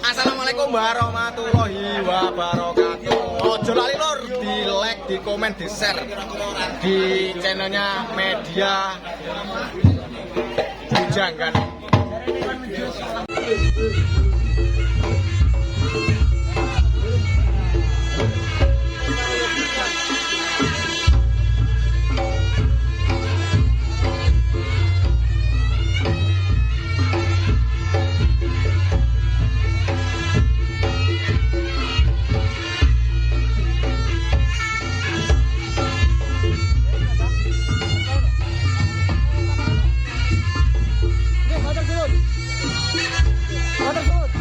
Assalamualaikum warahmatullahi wabarakatuh. Ojo lali lor, di like, di komen, di share di channelnya Media Bujangan. Motor surut.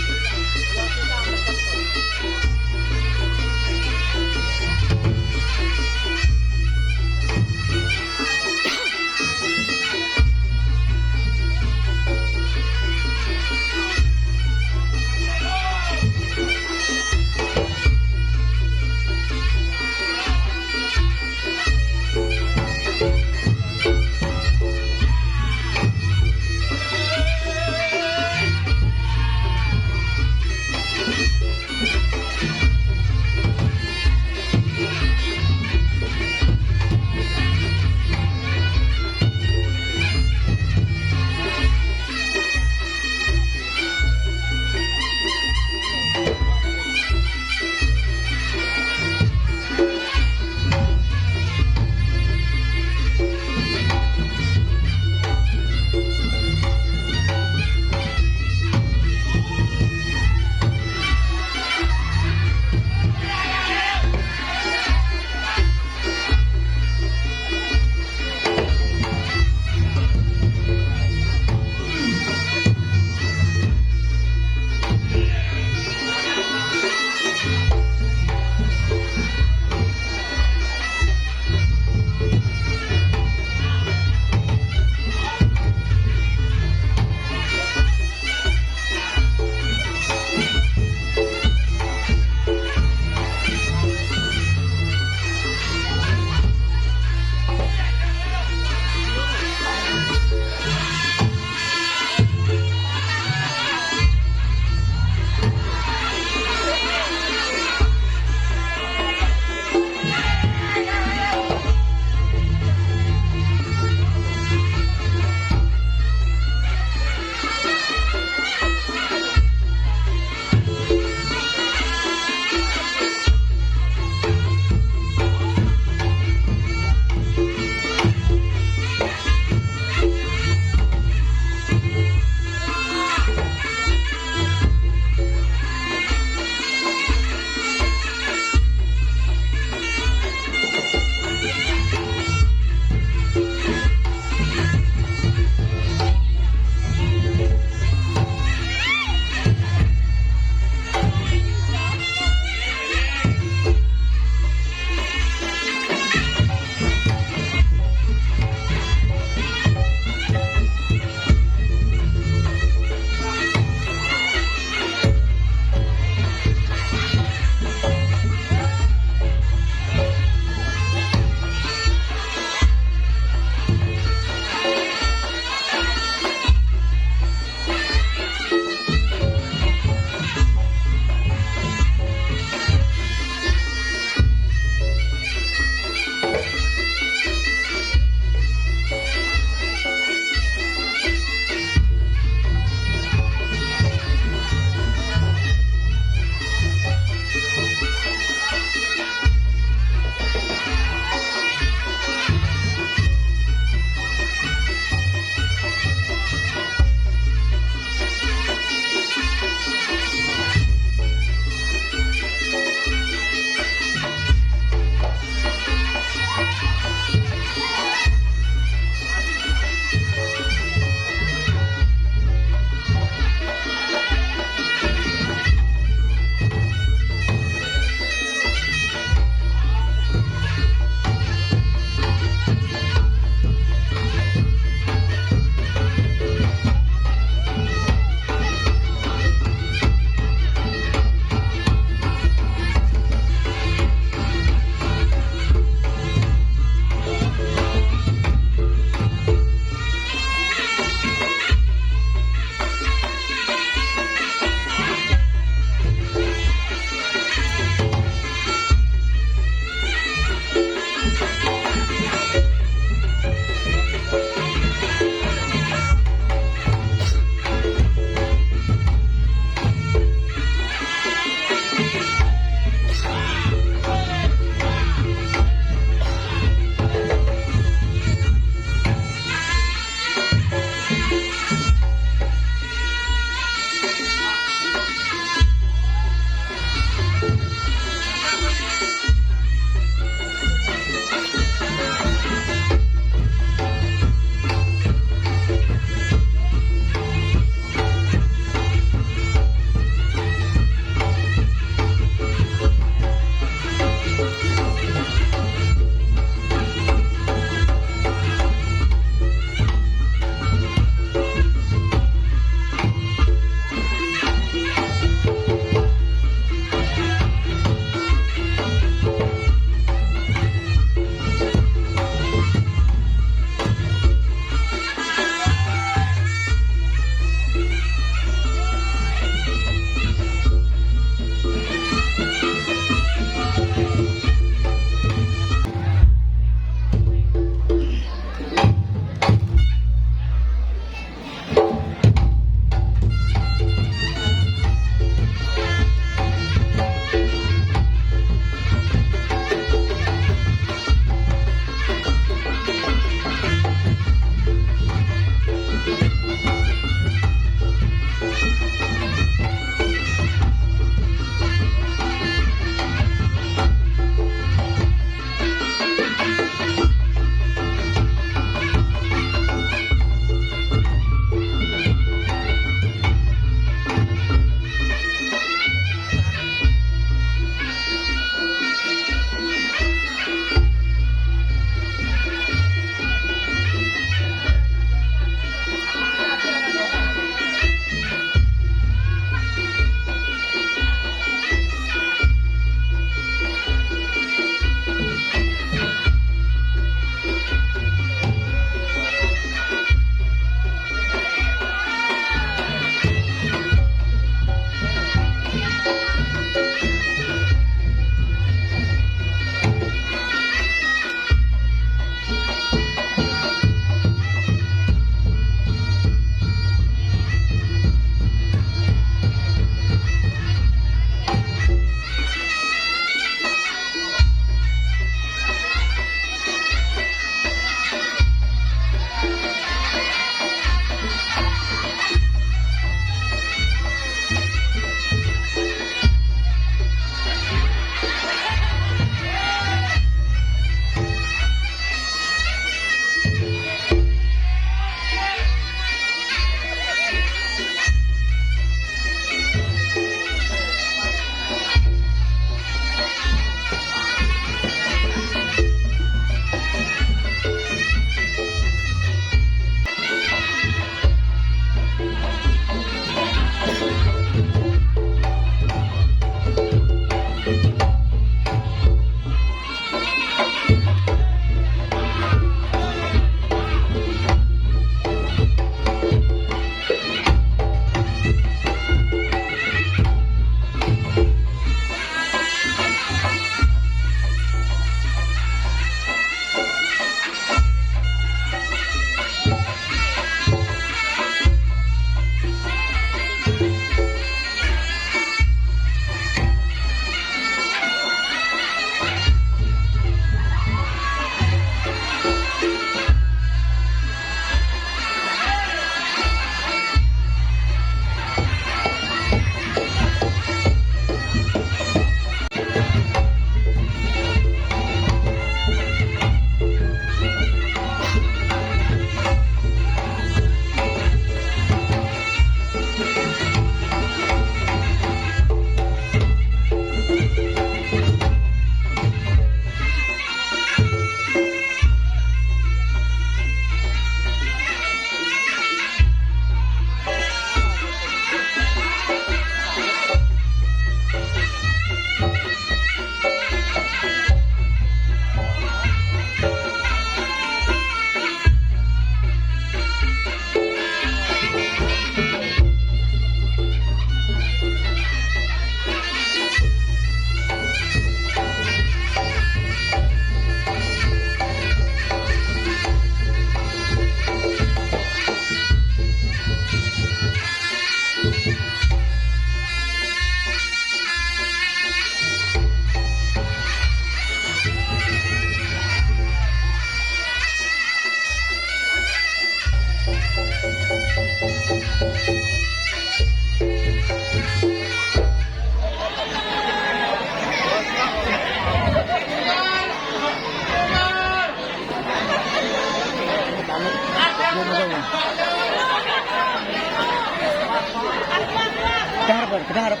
Kita harap.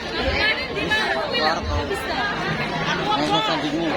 Harap. Mau tandingnya.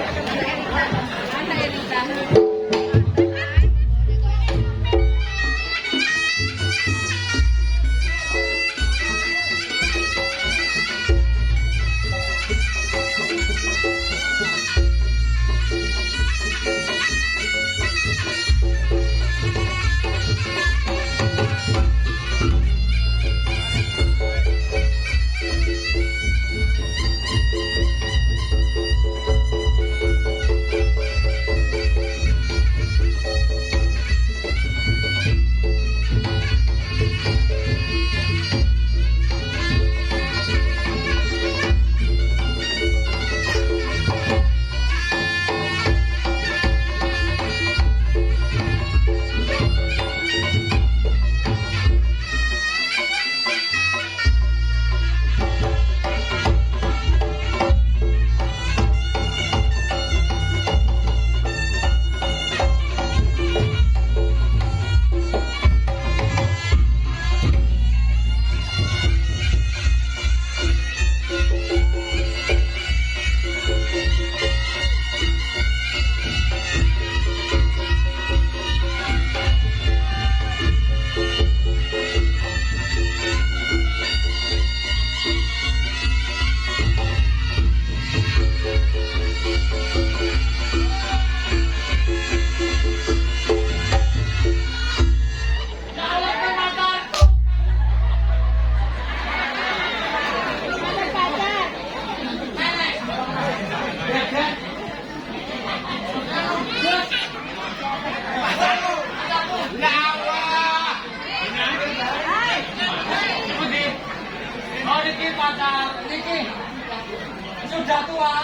Sudah tua.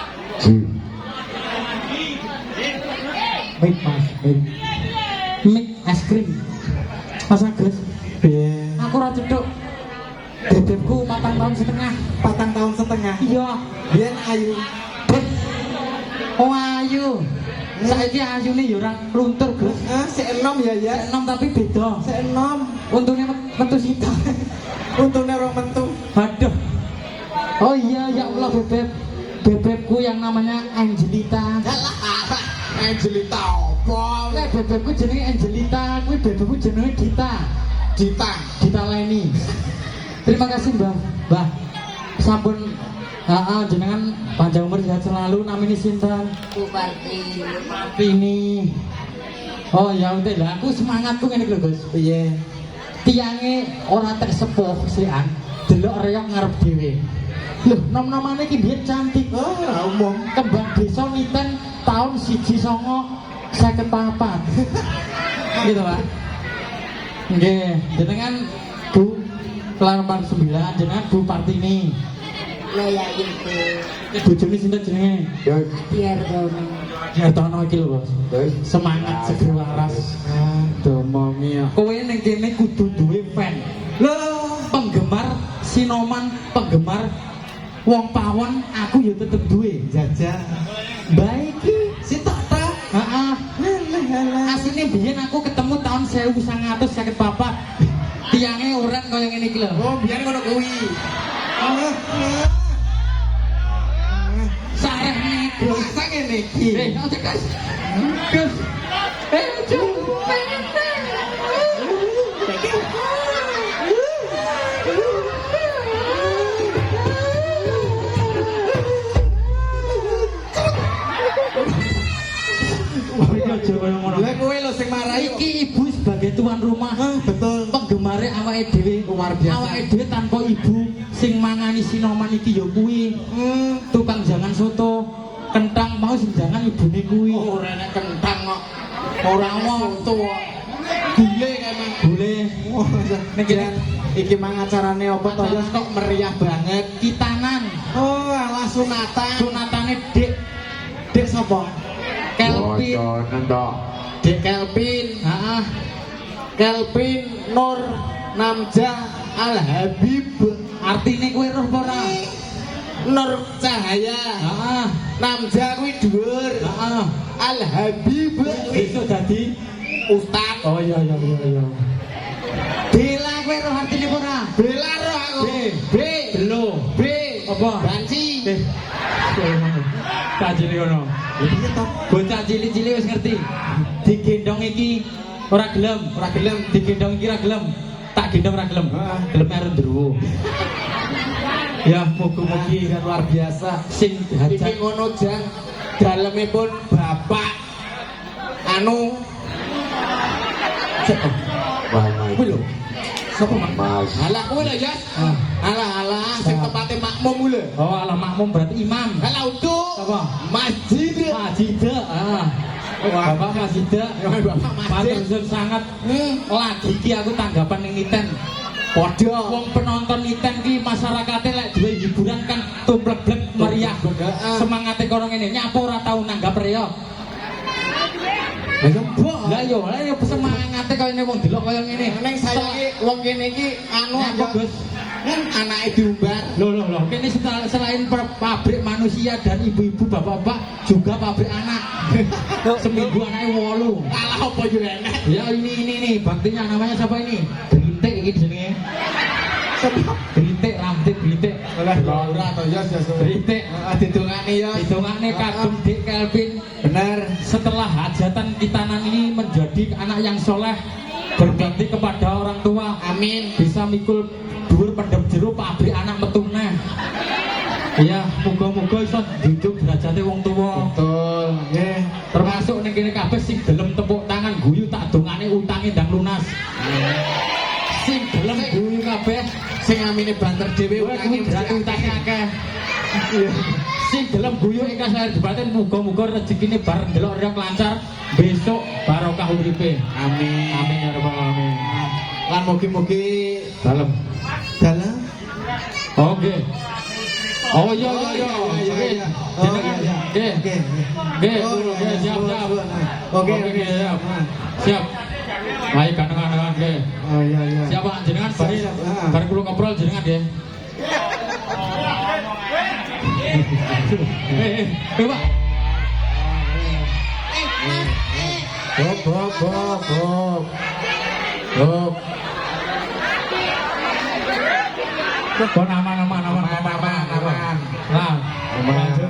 Baik mas, baik. Mik es krim. Mas Agus. Aku ora cedhuk. Bebekku 4 tahun setengah. 4 tahun setengah. Iya. Biyen ayu. Beb. Oh ayu. Saiki ayune ya ora luntur, Gus. Si enom ya ya. Enom tapi beda. Si enom. Untungnya metu sita. Untungnya orang mentu. Aduh. Oh iya ya Allah bebek. Bebekku yang namanya Angelita. Angelita apa? Nek bebekku jenenge Angelita, kuwi bebekku jenenge Dita. Dita Leni. Terima kasih, Mbah. Mbah. Sampun jenengan panjang umur sehat selalu. Namanya sinten? Bu Parti. Ini. Oh ya udah lah, aku semangatku ngene lho, Gus. Piye? Tiange ora tek sepuh sian, delok reyok ngarep dhewe. Loh, nom-nomane iki biyen cantik. Oh, umum. Kembang desa Miten tahun 1954. Gitu, Pak. Nggih, jenengan Bu Kelarman 9, jenengan Bu Partini. Lo ya ibu. Bojone sinten jenenge? Ya, Biar dong. Hartono iki lho, Bos. guys. Semangat segera waras. Domongi. Kowe ning kene kudu duwe fan. Lho, penggemar Sinoman, penggemar wong pawon, aku ya tetep duwe. Jajah. Baik iki. Si tak tak. Heeh. Asline biyen aku ketemu tahun 1954. Tiange orang kaya ngene iki lho. Oh, biar ngono kuwi. Sareh nego. Masa ngene iki. Ojo Gus. Gus. Jumpa. Lha kowe lho sing marai. Iki ibu sebagai tuan rumah. Betul. Penggemare awake dhewe Luar biasa. Awake dhewe tanpa ibu sing mangani Sinoman iki ya kuwi. Tukang jangan soto, kentang mau sing jangan ibune kuwi. Oh, ora enek kentang kok. Ora foto kok. Gule emang. Boleh. Nek iki mang acarane apa to ya kok meriah banget. Kitanan. Oh, alah sunatan. Sunatane Dik. Dek sapa? Kelvin. Dek Kelvin. Heeh. Kelvin Nur Namjah Al Habib. Artine kowe roh apa ora? Nur Cahaya. Heeh. Namjah kuwi dhuwur. Heeh. Al Habib Besok dadi Ustaz. oh iya. Bela kowe roh artine apa ora? Bela roh aku. B. B. Belum. B. Tak cilik ngono. Bocah cilik-cilik wis ngerti. Digendong iki ora gelem, digendong iki ora gelem. Tak gendong ora gelem. Gelem karo ndruwo. Ya, mugi-mugi kan luar biasa sing Iki hajat ngono jan dalemipun bapak anu kuwi lho. sapa Mas? Alah kuwi lho ya. Alah sing tempate makmum kuwi lho. Oh, alah makmum berarti imam. Alah untuk Apa? masjid. Masjid. Bapak Masjid. Bapak masjid. Matur sangat. Lagi iki aku tanggapan ning Niten. Padha wong penonton Niten ki masyarakate lek duwe hiburan kan tumplek-blek meriah. Semangate kono ngene. Nyapa ora tau nanggap reya. Lah yo, semangate kaya ngene wong delok kaya ngene. Ning saya iki wong kene iki anu Nyapa, Gus? anake diumbar. Loh. Kini selain pabrik manusia dan ibu-ibu bapak-bapak juga pabrik anak. Seminggu anaknya 8. Alah apa yo enak. Ya ini baktinya namanya siapa ini? Berintik ini jenenge. Berintik. Ora to ya Berintik. ditungani ya. Hitungane kagum Dik Kelvin. Bener. Setelah hajatan Kitanan ini menjadi anak yang soleh, berbakti kepada orang tua. Amin. Bisa mikul dhuwur pendem jero pabrik anak metune. Iya, muga-muga iso njunjung derajate wong tuwa. Betul. Nggih. Termasuk ning kene kabeh sing gelem tepuk tangan guyu tak dongane utange ndang lunas. Sing gelem guyu kabeh Sing amine banter dhewe kuwi berarti utange akeh. Sing gelem guyu ikhlas lahir batin muga-muga rezekine bareng delok rek lancar besok barokah uripe. Amin. Amin ya rabbal alamin. Lan mugi-mugi Dalem. dalam. Oke. Oh iya. Oke, siap. Oke. Siap. Baik, kangen-kangen oke. Oh iya. Siapa jenengan bareng kula ngobrol jenengan nggih. Pak. Bob. Kok aman. Lah,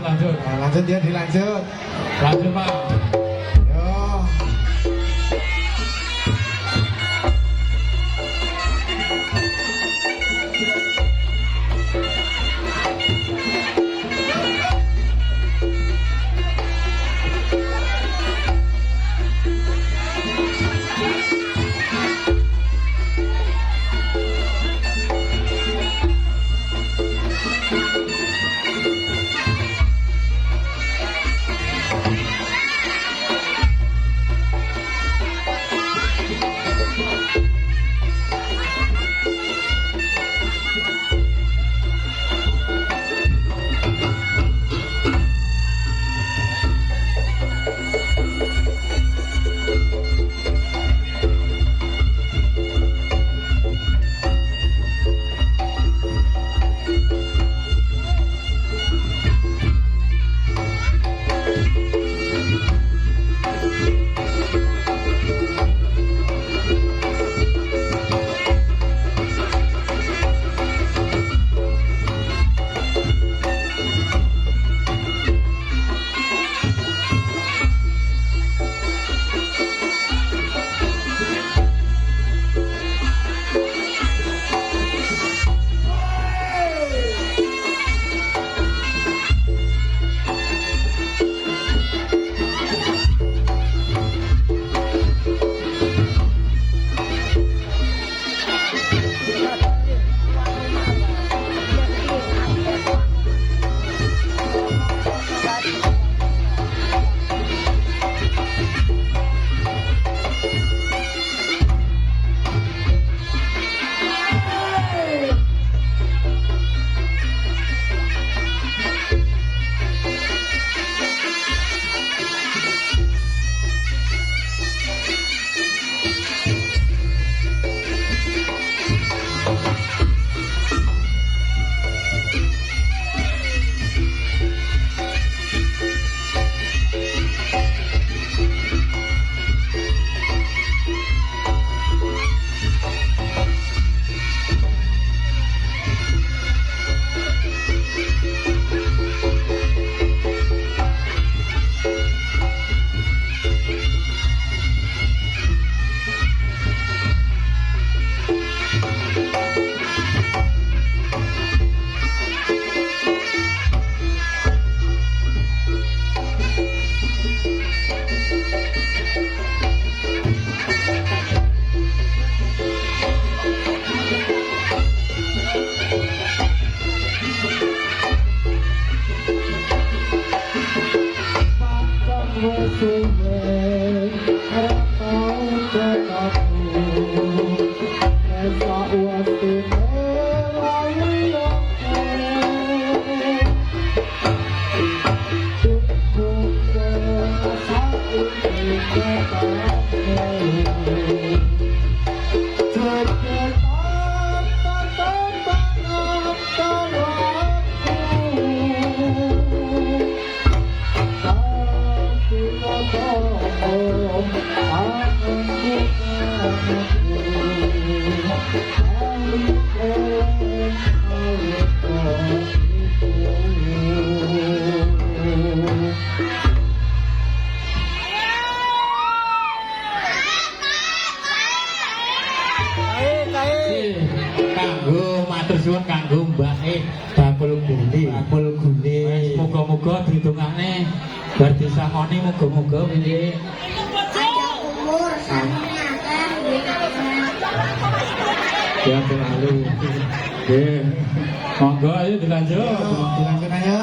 lanjut. Lanjut ya dilanjut. Lanjut, Pak. Yo. Kanggo matur suwun kanggo mbake bakul gule. Bakul gule. Muga-muga ditungane bar disangoni muga-muga piye. Panjang umur sampeyan akeh Ya selalu. Nggih. Monggo ayo dilanjut. Dilanjut ayo.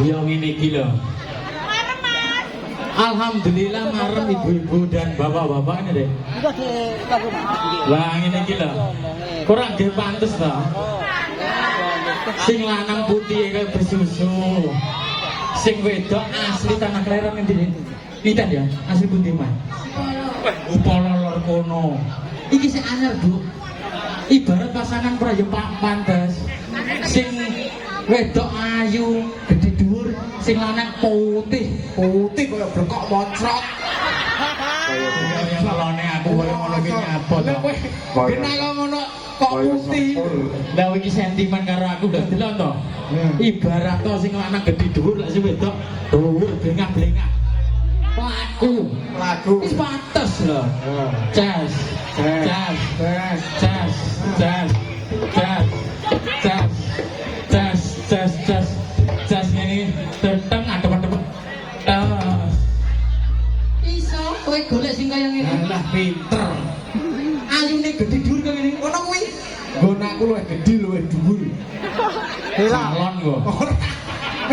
Ya ngene iki lho. Alhamdulillah marem ibu-ibu dan bapak-bapak ini deh. Lah ngene iki lho. Kurang nggih pantes to. Sing lanang putih kaya bersusu. Sing wedok asli tanah kelahiran ngendi? Nitan ya, asli pundi mah. Upala lor kono. Iki sing anyar, Bu. Ibarat pasangan prayo pantes. Sing wedok ayu, gede dhuwur, sing lanang putih kaya blekok mocrot. Kaya salone aku kaya ngono iki nyapa to. Ben kok ngono kok putih. Lah iki sentimen karo aku ndak delok to. Ibarat to sing lanang gede dhuwur lek sing wedok dhuwur blengah-blengah. Lagu. Wis pantes lho. Jas. Jas ini tentang adem-adem. Iso kowe golek sing kaya ngene. Lah pinter. Ayune gedhe dhuwur kaya ngene. Ngono kuwi. Nggon aku luwih gedhe luwih dhuwur. Salon kok. Ora.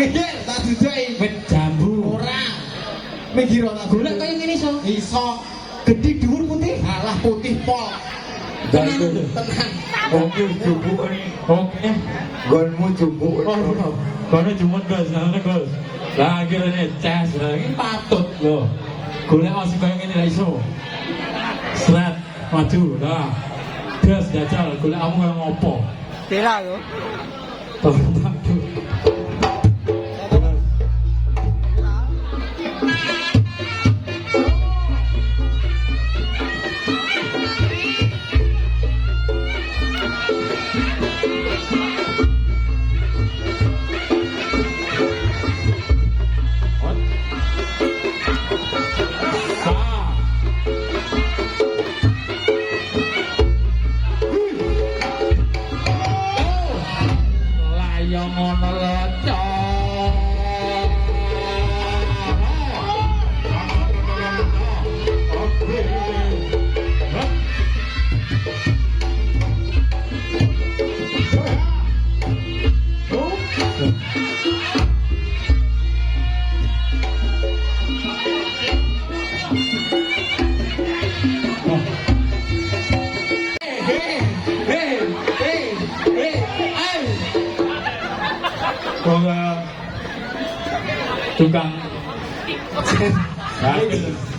Piye tak duduki wit jambu. Ora. Mikir ora golek kaya ngene iso. Iso. Gedhe dhuwur putih. Alah putih pol. Tenang. Oke, jubuk ini. Oke. Gonmu jubuk. Oh, kono jumut Gus, nang Gus. Lah akhirnya cas lagi patut lho. Golek masih kaya ngene ra iso. Sret maju lah. Gas jajal golek kamu kaya ngopo? Tela lho. Tunggu. tukang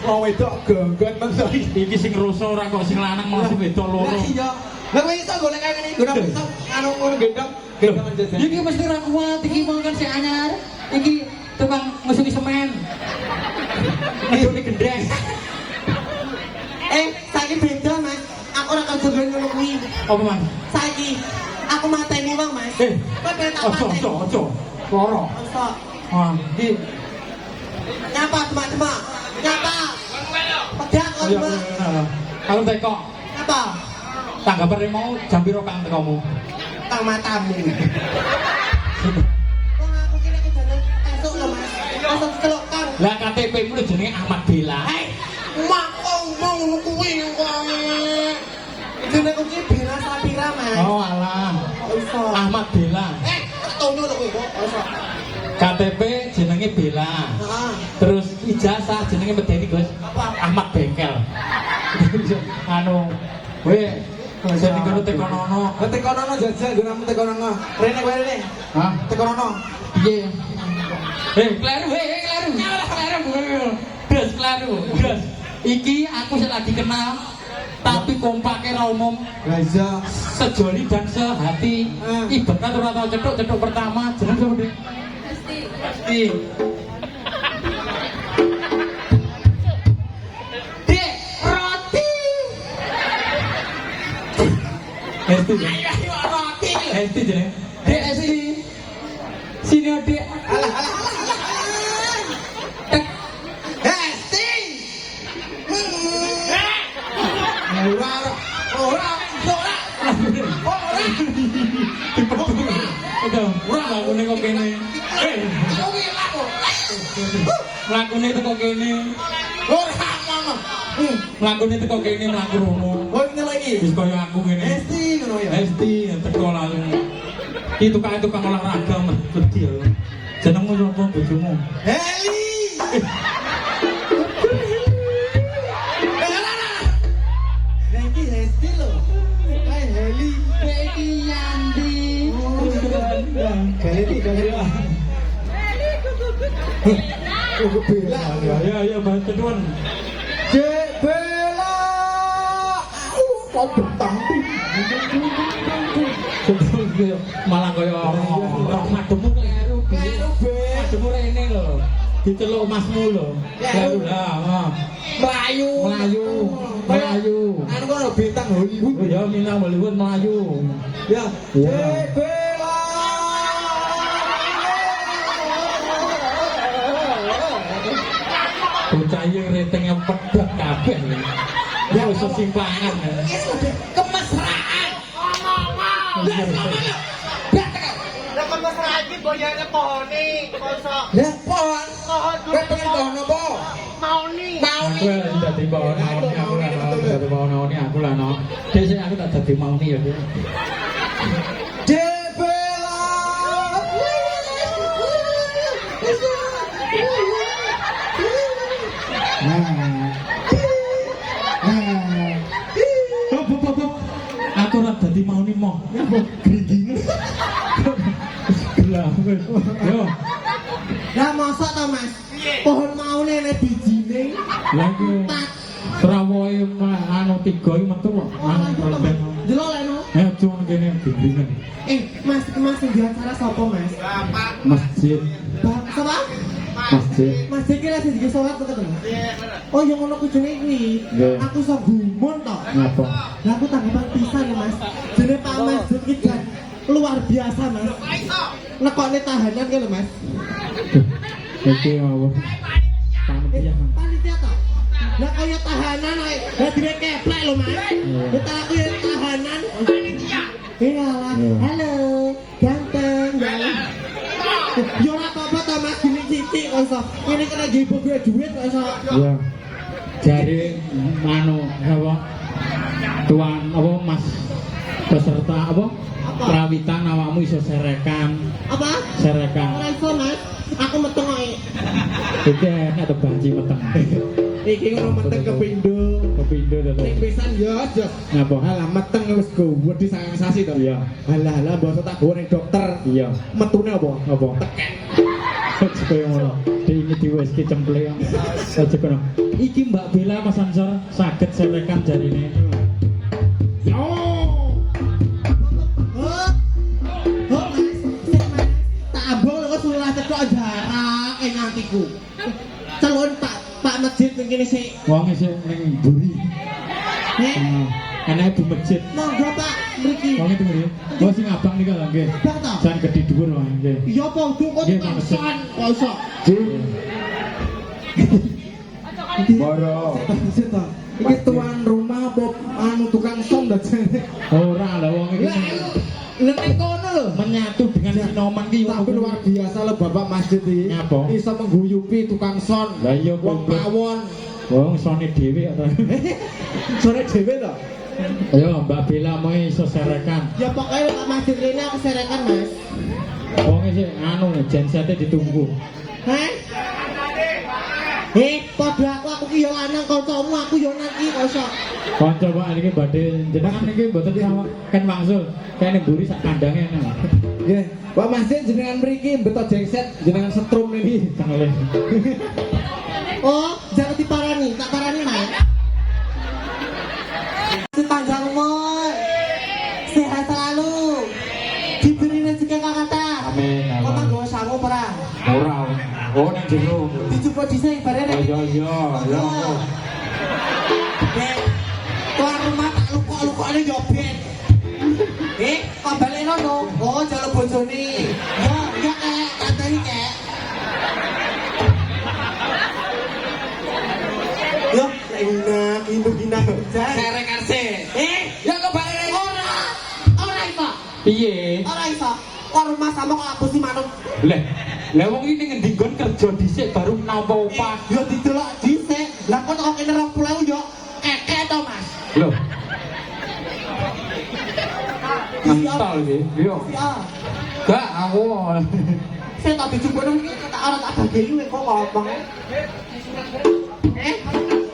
Wong wedok gonggot men to iki. Iki sing rusuh ora kok sing lanang malah sing wedok loro. Lah iya. Lah kowe iso golek kaya ngene iku iso anu ngono gendong jajan. Iki mesti ra kuat iki mau kan si anyar. Iki tukang ngusungi semen. Ini gendeng. Saiki beda, Mas. Aku ora kerja ngono kuwi. Apa man? Saiki aku mateni wong, Mas. Kowe pengen tak mateni. Ojo. Loro. Masa Ah, iki nyapa teman-teman. Nyapa. Pedak kok, iya. Mbak. Aku teko. Apa? Tanggapane mau jam piro kang tekomu? Tang matamu. Wong aku kira kejane esuk lho, Mas. Esuk celok Kang. Lah KTP-mu jenenge Ahmad Bella. Mak ngomong ngono kuwi kok. Jenenge kuwi Bella Sapira, Mas. Oh alah. Iso. Ahmad Bella. Tak tonyo lho kowe kok. Iso. KTP jenenge Bella. Heeh. Terus ijazah jenenge medeni Gus. Ahmad Bengkel. Anu, kowe sing kono tekonono. Tekonono jajal gunamu tekonono. Rene kowe rene. Hah? Tekonono. Piye? Kleru. Des. Iki aku sing lagi kenal, tapi kompake ra umum. Lah iya. Sejoli dan sehati. Ibarat ora tau cetuk pertama jeneng sapa, Dik? Pasti. Dek, roti. Esti. Ayo roti. Esti jeneng. Dek Esti. Sini Dek. Hesti. Ora. Ora lakune kok kene. Lakune teko kene. Ora ngono. Lakune teko kene mlaku rono. Oh nyelok iki. Wis kaya aku ngene. Hesti ngono ya. Esti teko langsung. Iki tukang olahraga mah wedi ya. Jenengmu sapa bojomu? Heli. Nah iki Hesti lho. Kae Heli. Iki Yandi. Galeri. Kuku Bella. Ya bantu tuan. Dek Bella. Kok betang Malah kaya mademu kleru. Mademu rene lho. Diceluk masmu lho. Kleru lah. Melayu. Anu kono bintang Hollywood. Oh ya minang Hollywood Melayu. Ya. Dek Bella. Bocah iki ratingnya pedhot kabeh. Ya wis simpangan. Kemesraan. Lah kemesraan iki boyane pohone kosok. Lah pohon. Pohon Kowe pengen pohon apa? mauni. Aku dadi bawa naoni aku lah no. Dadi bawa naoni aku lah no. Dhisik aku tak dadi mauni ya. Dek Bella. Aku ora dadi mauni moh. Gringging. Gelah wis. Yo. Lah mosok to, Mas? Pohon maune nek bijine. Lah iku trawoe anu 3 iki metu kok. Anu problem. Delok leno. Cuma kene gringgingen. Mas di acara sapa, Mas? Masjid. Sapa? Masjid. Mas iki lagi di sholat to ketemu. Oh, yang ngono kujune kuwi. Nggih. Aku iso gumun to. Ngapa? Lah aku tanggapan pisan ya, Mas. Jene Pak Masjid iki jan luar biasa, Mas. Nekokne tahanan ki lho, Mas. Iki apa? Panitia. Panitia to. Lah kaya tahanan ae. Lah dire keplek lho, Mas. Kita aku yang tahanan. Panitia. Iya lah. Halo, ganteng. Yo ora apa-apa to, Mas. Gini sithik kok iso. Ini kena jibo gue duit kok iso. Iya. Jari anu apa? Tuan apa Mas peserta apa? Prawitan awakmu iso serekan. Apa? Serekan. Ora iso, Mas. Aku meteng kok. Iki enak to banci meteng. Iki ngono meteng kepindo. Kepindo to. Ning pisan yo, Jos. Ngapa? Halah meteng wis gowet di sangang sasi to. Iya. Halah basa tak gowo ning dokter. Iya. Metune apa? Apa? Supaya ngono. Diingi diweski cempleng. Aja kono. Iki Mbak Bella Mas Ansor saged selekan jarine. Yo. Tak abang lho sulah cekok jarak ngantiku. Celon Pak masjid ning kene sik. Wong isih ning mburi. Nek Enak Bu masjid. monggo Pak mriki. Wong itu nggih. Oh sing abang nika lho nggih. Abang ta? Jan gedhi dhuwur wae nggih. Iya padha kok Nggih, tukang Pak. son kok iso. Boro. Masjid ta. Iki tuan rumah apa anu tukang som dajane. Ora lah wong iki Lha nek kono lho. menyatu dengan sinoman ki Tapi luar biasa lo Bapak Masjid iki. Nyapa? Iso mengguyupi tukang son. Lah iya Wong goblok. pawon. Wong sone dhewe ora. Sore dhewe lho. Ayo Mbak Bella mau iso serekan. Ya pokoknya Pak Masjid rene aku serekan Mas. Wong iki anu jensete ditunggu. Hah? Padha aku ki yo lanang kancamu aku yo nang ki kok iso. Kanca Pak niki badhe jenengan niki mboten sama kan wangsul. Kene mburi sak kandange nang. Nggih. Pak Masjid jenengan mriki beto jengset jenengan setrum niki. Tangale. Oh, jangan diparani, tak parani Mas. Sepanjang umur, sehat selalu, diberi rezeki kakata. Amin. Kok tak gawa sangu perang? Ora. Oh nang jero. Dijupuk dhisik bareng nek. Iya iya. Ya. Nek tuan rumah tak lukok-lukokne yo ben. Kok balik nono? Oh, jaluk bojone. Yo, ya kek, kandani kek. Yo, enak, induk-induk. Serek arse. Ya kok balik ora iso. Piye? Ora iso. Kok rumah sama kok aku sih manut. Lah wong iki ngendi nggon kerja dhisik baru nampa upah. Yo didelok dhisik. Lah kok kok kene 20.000 yo kekek to, Mas. Lho. Ngantal iki. Yo. Ya. Gak aku. Saya tak dijupuk nang iki tak ora tak bageni kok ngomong.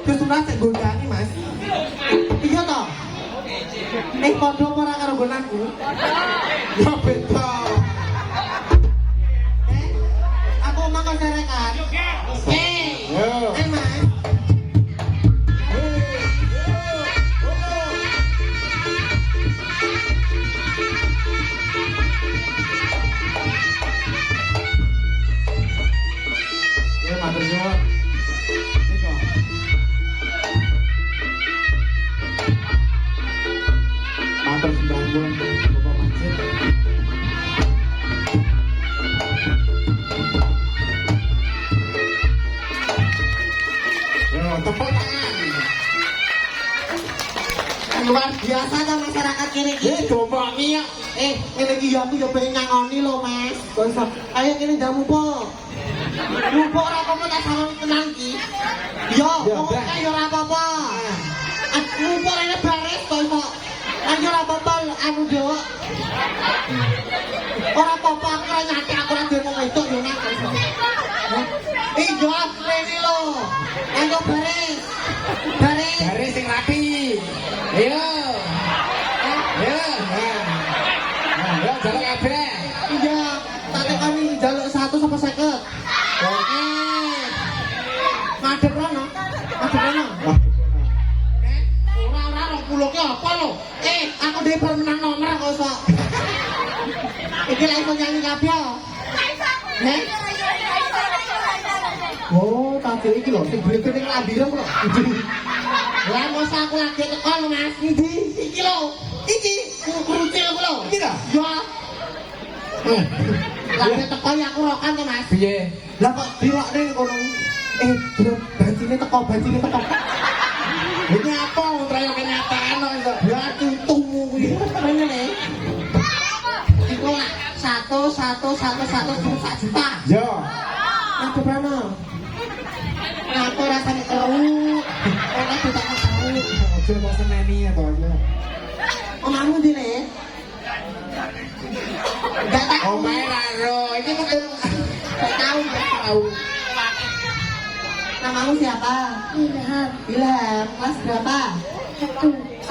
Kesunah sik gondani, Mas. Iya to? Padha ora karo gonanku. Ya beda. Aku omong kok serekan. Yo. Mas. Ya matur nuwun. Nika. Matur sembah nuwun Bapak Masjid. Yo tepuk tangan. Luar biasa ta masyarakat kene iki. Gomongi ya. Ngene iki ya aku yo pengen ngangoni lho, Mas. Kok iso? Ayo kene jamu po. Lupa ora apa-apa tak salam tenang iki. Yo, kok kae ora apa-apa. Lupa rene baris kok iso. Ayo ora apa-apa anu yo. Ora apa-apa aku ora nyate aku ora dhewe wedok yo nang. Iya, rene lho. Ayo baris. Baris. Garis sing rapi. Ayo. Ayo. Nah, yo jalan kabeh. Iya, tak tekani jaluk 100 apa 50. Oke. Madhep rono. Madhep rono. Ora 20 ki apa lho? Aku dhewe bar menang nomor kok iso. Iki lek iso nyanyi kabeh. Heh. Oh, tak iki lho sing berita ning lambirem lho. Lah mos aku lagi teko lho Mas. Ndi? Iki lho. Iki kurucil aku lho. Iki ta? Ya. Lagi teko ya aku rokan to Mas. Piye? Lah kok dirokne kono. Bro, bancine teko. Ini apa trayok kenyataan kok iso. Ya tutumu kuwi. Menene. Iku lah 1 juta. Yo. Aku berapa? Aku rasanya keruk. Orang tidak tahu. Aja kok seneni ya to ya. Omamu di le? Gak tahu. Omae raro. Iki mungkin Gak tahu. Namamu siapa? Ilham. Ilham. Kelas berapa? 1.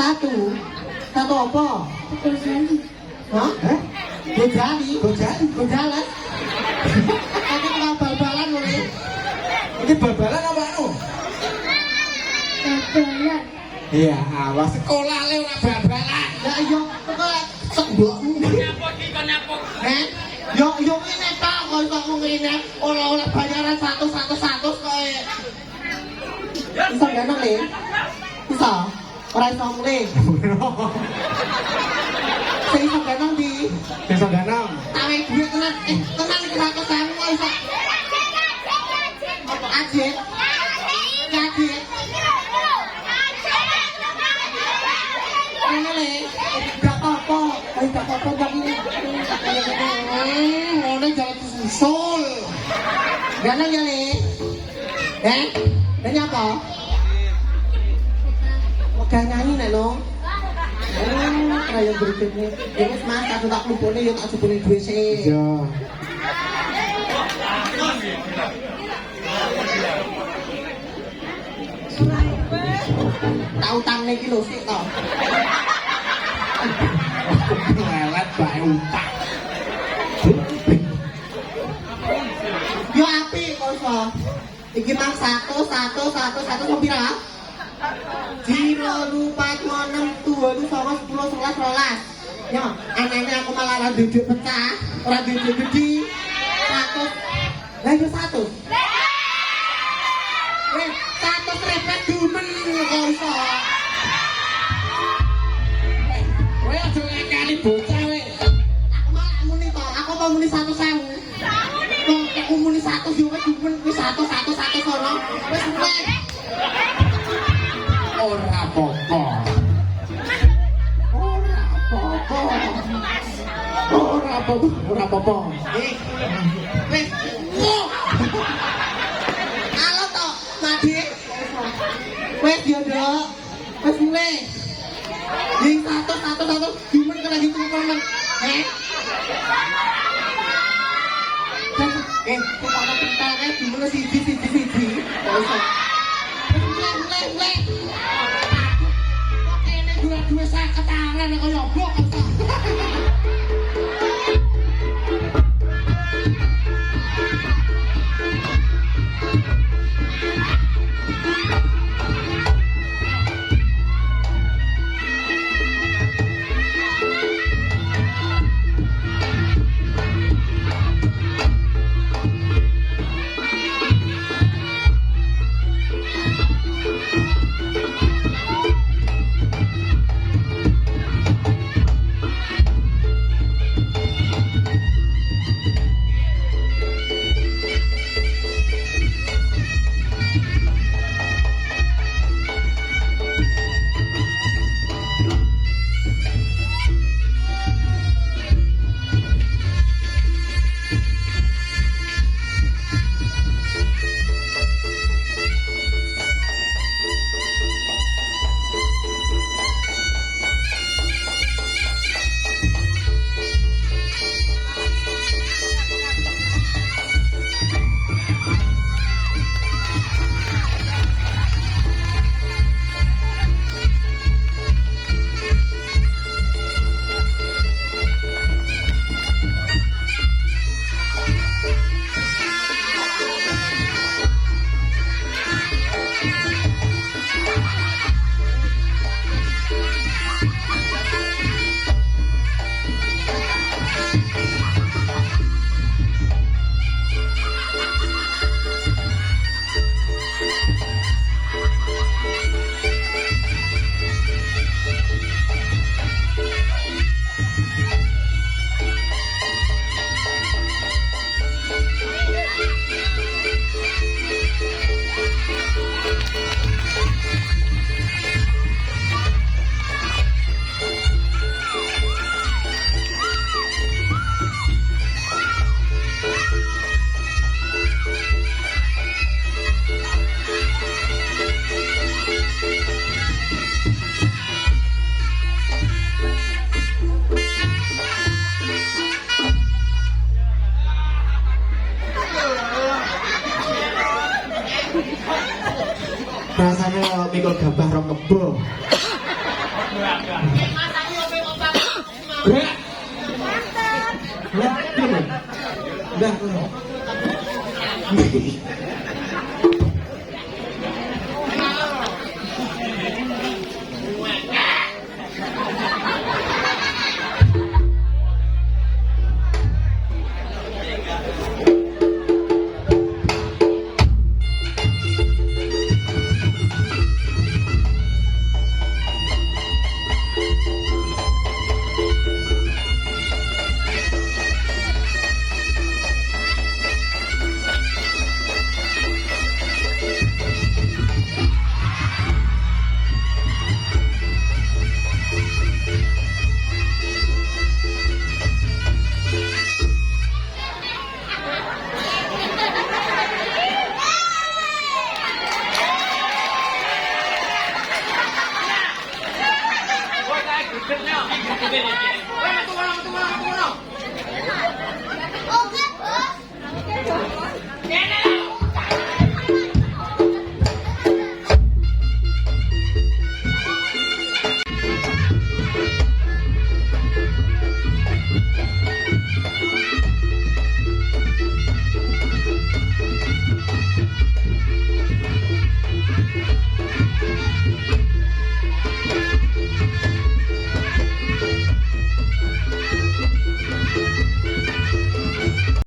Satu apa? Gozali. Hah? Gojali? Gojalan? Nanti kenal bal Iki babalan apa anu? Babalan. Iya, awas sekolah le ora babalan. Ya iya, kok sembokmu. Yo ngene ta kok iso ngene ora bayaran 100 koe. Iso ganang le. Iso. Ora iso mulai. Sing iso ganang di. Iso ganang. Tawe duit tenan. Tenan iki 100.000 kok iso. Apa aja? Ngaji. Ini le, gak apa-apa, gak apa-apa tapi ini jalan susul. Ganang ya le, ini apa? Gak nyanyi nek lo. Kayak berikutnya, ini mas, aku tak lupa nih, tak sebelin duit sih. Iya. Tahu tang nih kilo sih tau. Lelet bae utang. Yo api kok iso. Iki mang 1 sampai pira? 0, 4, 6, 2, 9, 10, 11, 12. Yo, anehnya aku malah ora duduk pecah, ora duduk gede. 100. Lah yo 100. Weh, 100 repet dumen kok iso. Kowe aja ngekani bocah we. Aku malah muni to, aku mau muni 100.000. Wong aku muni 100 yo wis dumen wis 100 kono. Wis mulai. Ora apa-apa. Ora apa-apa. Wis. Halo to, Madi. Wis yo, Dok. Wis mulai. Jing 100 dumen kena hitung men. Kok ana tentare dumen siji. Mulai. Kok kene dua sak ketangan kaya obok kok. Rasanya mikul gabah rong kebo. Udah. Oke, Bos.